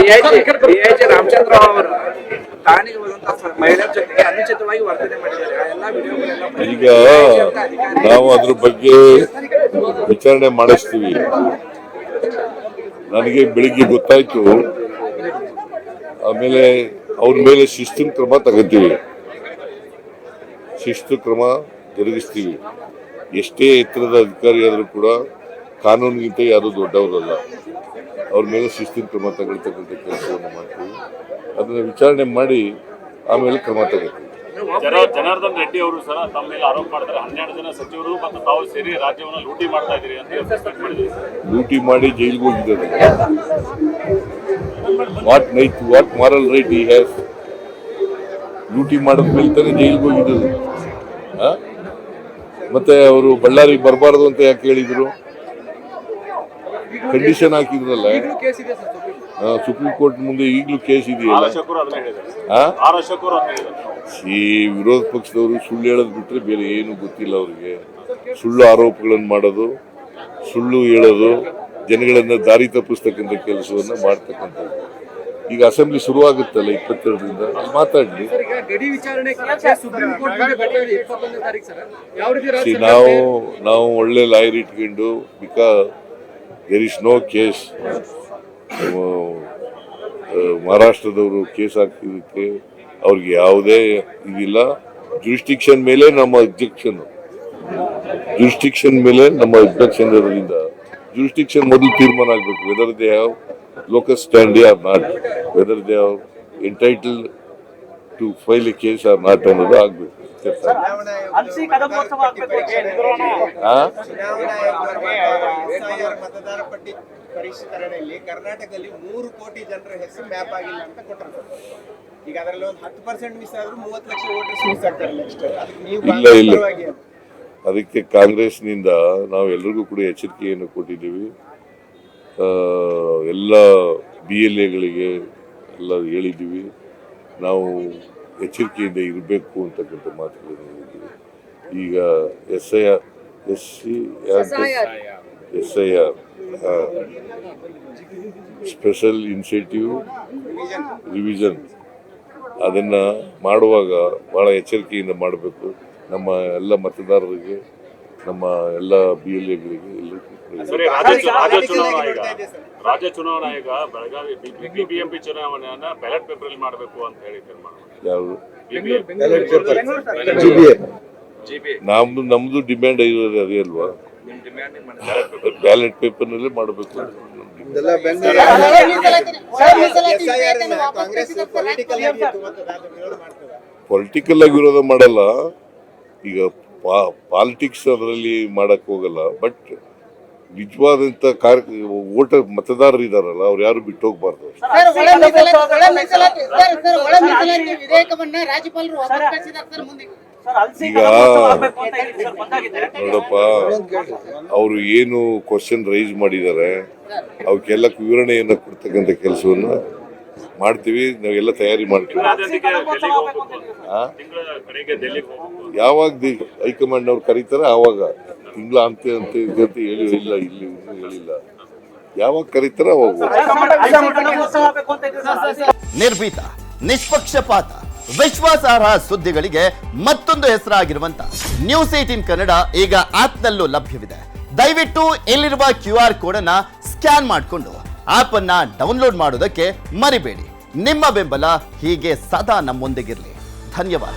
DIG Ramachandra ಅವರು ಠಾಣೆಗೆ ಹೋದಂತಹ ಮಹಿಳೆಯರ ಜೊತೆಗೆ ಅನುಚಿತವಾಗಿ ವರ್ತನೆ ಮಾಡಿದ್ದಾರೆ. ಎಲ್ಲ ವಿಡಿಯೋಗಳೆಲ್ಲ ಈಗ ನಾವು ಅದ್ರ ಬಗ್ಗೆ ವಿಚಾರಣೆ ಮಾಡಿಸ್ತೀವಿ. ನನಗೆ ಬೆಳಿಗ್ಗೆ ಗೊತ್ತಾಯ್ತು, ಆಮೇಲೆ ಅವ್ರ ಮೇಲೆ ಶಿಸ್ತಿನ ಕ್ರಮ ತಗೋತೀವಿ, ಶಿಸ್ತು ಕ್ರಮ ಜರುಗಿಸ್ತೀವಿ. ಎಷ್ಟೇ ಎತ್ತರದ ಅಧಿಕಾರಿ ಆದರೂ ಕೂಡ ಕಾನೂನಿಗಿಂತ ಯಾರು ದೊಡ್ಡವರಲ್ಲ. ಅವ್ರ ಮೇಲೆ ಶಿಸ್ತಿನ ಕ್ರಮ ತಗೊಳ್ತಕ್ಕಂಥ ಕೆಲಸವನ್ನು ಮಾಡ್ತೀವಿ. ಅದನ್ನ ವಿಚಾರಣೆ ಮಾಡಿ ಆಮೇಲೆ ಕ್ರಮ ತಗೋತೀವಿ. ಜನಾರ್ದನ್ ರೆಡ್ಡಿ ಅವರು ಸಹ ತಮ್ಮ ಮೇಲೆ ಆರೋಪ ಮಾಡ್ತಾರೆ. 12 ಜನ ಸಚಿವರು ಮತ್ತು ತಾವು ಸೇರಿ ರಾಜ್ಯವನ್ನು ಲೂಟಿ ಮಾಡ್ತಾ ಇದ್ದೀರಿ ಅಂತ. ಲೂಟಿ ಮಾಡಿ ಜೈಲಿಗೆ ಹೋಗಿದ್ದಾರೆ. What moral right he has? ಲೂಟಿ ಮಾಡಿದ ಮೇಲೆ ತಾನೇ ಜೈಲಿಗೆ ಹೋಗಿದ್ದು. ಮತ್ತೆ ಅವರು ಬಳ್ಳಾರಿಗೆ ಬರಬಾರ್ದು ಅಂತ ಯಾಕೆ ಹೇಳಿದ್ರು? ಕಂಡೀಷನ್ ಹಾಕಿದ್ರಲ್ಲ. ಸುಪ್ರೀಂ ಕೋರ್ಟ್ ಮುಂದೆ ಈಗಲೂ ಕೇಸ್ ಇದೆಯಲ್ಲ. ವಿರೋಧ ಪಕ್ಷದವರು ಸುಳ್ಳು ಹೇಳೋದು ಬಿಟ್ರೆ ಬೇರೆ ಏನು ಗೊತ್ತಿಲ್ಲ ಅವ್ರಿಗೆ. ಸುಳ್ಳು ಆರೋಪಗಳನ್ನು ಮಾಡೋದು, ಸುಳ್ಳು ಹೇಳೋದು, ಜನಗಳನ್ನ ದಾರಿ ತಪ್ಪಿಸ್ತಕ್ಕಂಥ ಕೆಲಸವನ್ನ ಮಾಡ್ತಕ್ಕಂಥದ್ದು. ಈಗ ಅಸೆಂಬ್ಲಿ ಶುರುವಾಗುತ್ತಲ್ಲ 22ರಿಂದ, ಮಾತಾಡ್ಲಿ. ನಾವು ಒಳ್ಳೆ ಲಾಯರ್ ಇಟ್ಕೊಂಡು, because there is no case. ಮಹಾರಾಷ್ಟ್ರದವರು ಕೇಸ್ ಹಾಕಿದಕ್ಕೆ ಅವ್ರಿಗೆ ಯಾವುದೇ ಇದಿಲ್ಲ. ಜುರಿಸ್ಟಿಕ್ಷನ್ ಮೇಲೆ ನಮ್ಮ ಅಬ್ಜೆಕ್ಷನ್ ಇರೋದ್ರಿಂದ ಜುರಿಸ್ಟಿಕ್ಷನ್ ಮೊದಲು ತೀರ್ಮಾನ ಆಗಬೇಕು. Whether they have locus standi or not, whether they have entitle to file a case or not ಅನ್ನೋದು ಆಗ್ಬೇಕು. ಪರಿಷ್ಕರಣೆಯಲ್ಲಿ ಕರ್ನಾಟಕದಲ್ಲಿ 3 ಕೋಟಿ ಜನರ ಹೆಸರು ಮ್ಯಾಪ್ ಆಗಿಲ್ಲ ಅಂತ ಕೊಟ್ಟರು. ಈಗ ಅದರಲ್ಲಿ ಒಂದು 10% ಮಿಸ್ ಆದ್ರೂ 30 ಲಕ್ಷ ವೋಟರ್ಸ್ ಮಿಸ್ ಆಗ್ತಾರೆ. ಇಲ್ಲ, ಅದಕ್ಕೆ ಕಾಂಗ್ರೆಸ್ನಿಂದ ನಾವು ಎಲ್ರಿಗೂ ಕೂಡ ಎಚ್ಚರಿಕೆಯನ್ನು ಕೊಟ್ಟಿದ್ದೀವಿ. ಎಲ್ಲ BLAಗಳಿಗೆ ಎಲ್ಲ ಹೇಳಿದ್ದೀವಿ. ನಾವು ಎಚ್ಚರಿಕೆಯಿಂದ ಇರಬೇಕು ಅಂತಕ್ಕಂಥ ಮಾತುಗಳನ್ನು ಹೇಳಿದ್ದೀವಿ. ಈಗ SIR ಸ್ಪೆಷಲ್ ಇನಿಷಿಯೇಟಿವ್ ರಿವಿಷನ್ ಅದನ್ನ ಮಾಡುವಾಗ ಬಹಳ ಎಚ್ಚರಿಕೆಯಿಂದ ಮಾಡಬೇಕು. ನಮ್ಮ ಎಲ್ಲ ಮತದಾರರಿಗೆ, ನಮ್ಮ ಎಲ್ಲ BLAಗಳಿಗೆ ರಾಜ್ಯ ಚುನಾವಣಾ ಆಯೋಗ ಬೆಳಗಾವಿ BBMP ಚುನಾವಣೆಯನ್ನ ಬ್ಯಾಲೆಟ್ ಪೇಪರ್ ಅಲ್ಲಿ ಮಾಡಬೇಕು ಅಂತ ಹೇಳಿ ಯಾವುದು ನಮ್ದು ಡಿಮ್ಯಾಂಡ್ ಇರೋದು ಅದೇ ಅಲ್ವಾ? ಬ್ಯಾಲೆಟ್ ಪೇಪರ್ ನಲ್ಲೇ ಮಾಡಬೇಕು. ಪೊಲಿಟಿಕಲ್ ಆಗಿ ವಿರೋಧ ಮಾಡಲ್ಲ. ಈಗ ಪಾಲಿಟಿಕ್ಸ್ ಅದರಲ್ಲಿ ಮಾಡಕ್ ಹೋಗಲ್ಲ. ಬಟ್ ನಿಜವಾದಂತ ವೋಟರ್ ಮತದಾರರು ಇದಾರಲ್ಲ, ಅವ್ರು ಯಾರು ಬಿಟ್ಟು ಹೋಗ್ಬಾರ್ದು. ಈಗ ನೋಡಪ್ಪ, ಅವರು ಏನು ಕ್ವಶನ್ ರೈಸ್ ಮಾಡಿದ್ದಾರೆ ಅವಕ್ಕೆಲ್ಲ ವಿವರಣೆಯನ್ನ ಕೊಡ್ತಕ್ಕಂಥ ಕೆಲಸವನ್ನ ಮಾಡ್ತೀವಿ. ನಾವೆಲ್ಲ ತಯಾರಿ ಮಾಡ್ತೀವಿ. ಯಾವಾಗ ಹೈಕಮಾಂಡ್ ಅವ್ರು ಕರೀತಾರೆ ಆವಾಗ, ತಿಂಗಳ ಅಂತ ಹೇಳಿಲ್ಲ, ಇಲ್ಲಿ ಹೇಳಿಲ್ಲ. ಯಾವಾಗ ಕರೀತಾರೆ ಅವಾಗ. ನಿರ್ಭೀತ, ನಿಷ್ಪಕ್ಷಪಾತ, ವಿಶ್ವಾಸಾರ್ಹ ಸುದ್ದಿಗಳಿಗೆ ಮತ್ತೊಂದು ಹೆಸರಾಗಿರುವಂತ ನ್ಯೂಸ್ 18 ಕನ್ನಡ ಈಗ ಆಪ್ನಲ್ಲೂ ಲಭ್ಯವಿದೆ. ದಯವಿಟ್ಟು ಇಲ್ಲಿರುವ QR ಕೋಡ್ ಅನ್ನ ಸ್ಕ್ಯಾನ್ ಮಾಡಿಕೊಂಡು ಆಪ್ ಅನ್ನ ಡೌನ್ಲೋಡ್ ಮಾಡೋದಕ್ಕೆ ಮರಿಬೇಡಿ. ನಿಮ್ಮ ಬೆಂಬಲ ಹೀಗೆ ಸದಾ ನಮ್ಮೊಂದಿಗಿರಲಿ. ಧನ್ಯವಾದ.